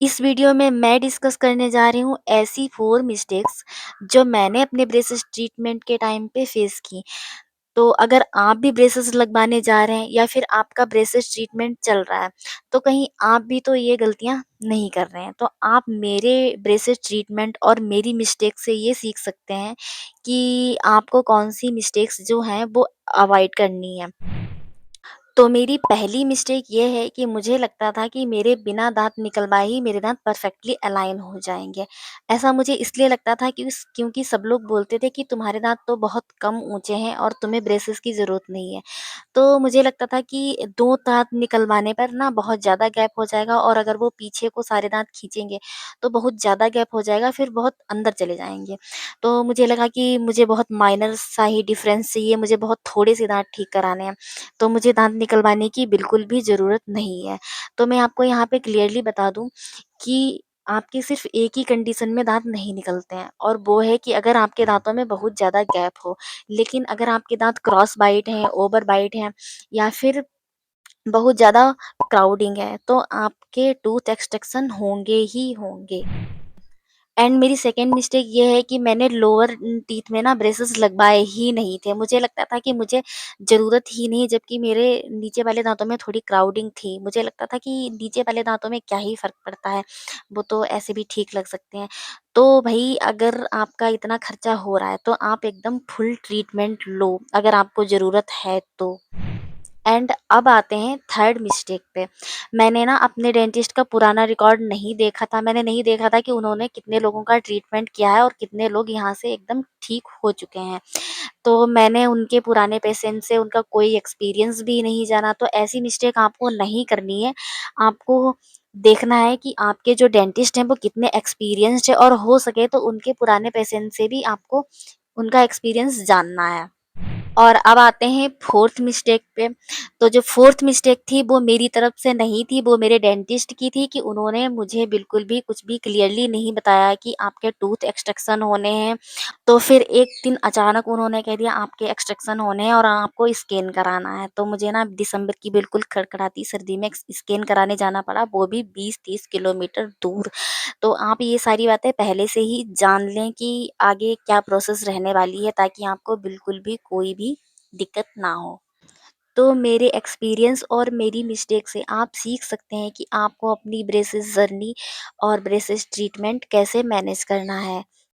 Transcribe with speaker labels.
Speaker 1: इस वीडियो में मैं डिस्कस करने जा रही हूँ ऐसी 4 मिस्टेक्स जो मैंने अपने ब्रेसेस ट्रीटमेंट के टाइम पे फेस की। तो अगर आप भी ब्रेसेस लगवाने जा रहे हैं या फिर आपका ब्रेसेस ट्रीटमेंट चल रहा है, तो कहीं आप भी तो ये गलतियाँ नहीं कर रहे हैं। तो आप मेरे ब्रेसेस ट्रीटमेंट और मेरी मिस्टेक से ये सीख सकते हैं कि आपको कौन-सी मिस्टेक्स जो हैं वो अवॉइड करनी है। तो मेरी पहली मिस्टेक ये है कि मुझे लगता था कि मेरे बिना दाँत निकलवाए ही मेरे दाँत परफेक्टली अलाइन हो जाएँगे। ऐसा मुझे इसलिए लगता था क्योंकि सब लोग बोलते थे कि तुम्हारे दाँत तो बहुत कम ऊँचे हैं और तुम्हें ब्रेसेस की ज़रूरत नहीं है। तो मुझे लगता था कि 2 दाँत निकलवाने पर ना बहुत ज़्यादा गैप हो जाएगा और अगर वो पीछे को सारे दाँत खींचेंगे, तो बहुत ज़्यादा गैप हो जाएगा, फिर बहुत अंदर चले जाएँगे। तो मुझे लगा कि मुझे बहुत माइनर सा ही डिफ़रेंस चाहिए, मुझे बहुत थोड़े से दाँत ठीक कराने हैं। तो मुझे दाँत निकलवाने की बिल्कुल भी ज़रूरत नहीं है। तो मैं आपको यहाँ पे क्लियरली बता दूँ कि आपके सिर्फ़ एक ही कंडीशन में दाँत नहीं निकलते हैं और वो है कि अगर आपके दाँतों में बहुत ज़्यादा गैप हो। लेकिन अगर आपके दाँत क्रॉस बाइट हैं, ओवर बाइट हैं या फिर बहुत ज़्यादा क्राउडिंग है, तो आपके टूथ एक्सट्रैक्शन होंगे ही होंगे। एंड मेरी सेकंड मिस्टेक ये है कि मैंने लोअर टीथ में ना ब्रेसेस लगवाए ही नहीं थे। मुझे लगता था कि मुझे ज़रूरत ही नहीं, जबकि मेरे नीचे वाले दाँतों में थोड़ी क्राउडिंग थी। मुझे लगता था कि नीचे वाले दाँतों में क्या ही फ़र्क पड़ता है, वो तो ऐसे भी ठीक लग सकते हैं। तो भई अगर आपका इतना खर्चा हो रहा है, तो आप एकदम फुल ट्रीटमेंट लो, अगर आपको ज़रूरत है तो। एंड अब आते हैं थर्ड मिस्टेक पे। मैंने ना अपने डेंटिस्ट का पुराना रिकॉर्ड नहीं देखा था। मैंने नहीं देखा था कि उन्होंने कितने लोगों का ट्रीटमेंट किया है और कितने लोग यहाँ से एकदम ठीक हो चुके हैं। तो मैंने उनके पुराने पेशेंट से उनका कोई एक्सपीरियंस भी नहीं जाना, तो ऐसी मिस्टेक आपको नहीं करनी है। आपको देखना है कि आपके जो डेंटिस्ट हैं वो कितने एक्सपीरियंस्ड है और हो सके तो उनके पुराने पेशेंट से भी आपको उनका एक्सपीरियंस जानना है। और अब आते हैं फोर्थ मिस्टेक पे। तो जो फोर्थ मिस्टेक थी वो मेरी तरफ से नहीं थी, वो मेरे डेंटिस्ट की थी कि उन्होंने मुझे बिल्कुल भी कुछ भी क्लियरली नहीं बताया कि आपके टूथ एक्सट्रैक्शन होने हैं। तो फिर एक दिन अचानक उन्होंने कह दिया आपके एक्सट्रैक्शन होने हैं और आपको स्कैन कराना है। तो मुझे ना दिसंबर की बिल्कुल कड़कड़ाती सर्दी में स्कैन कराने जाना पड़ा, वो भी 20-30 किलोमीटर दूर। तो आप ये सारी बातें पहले से ही जान लें कि आगे क्या प्रोसेस रहने वाली है, ताकि आपको बिल्कुल भी कोई भी दिक्कत ना हो। तो मेरे एक्सपीरियंस और मेरी मिस्टेक से आप सीख सकते हैं कि आपको अपनी ब्रेसेस जर्नी और ब्रेसेस ट्रीटमेंट कैसे मैनेज करना है।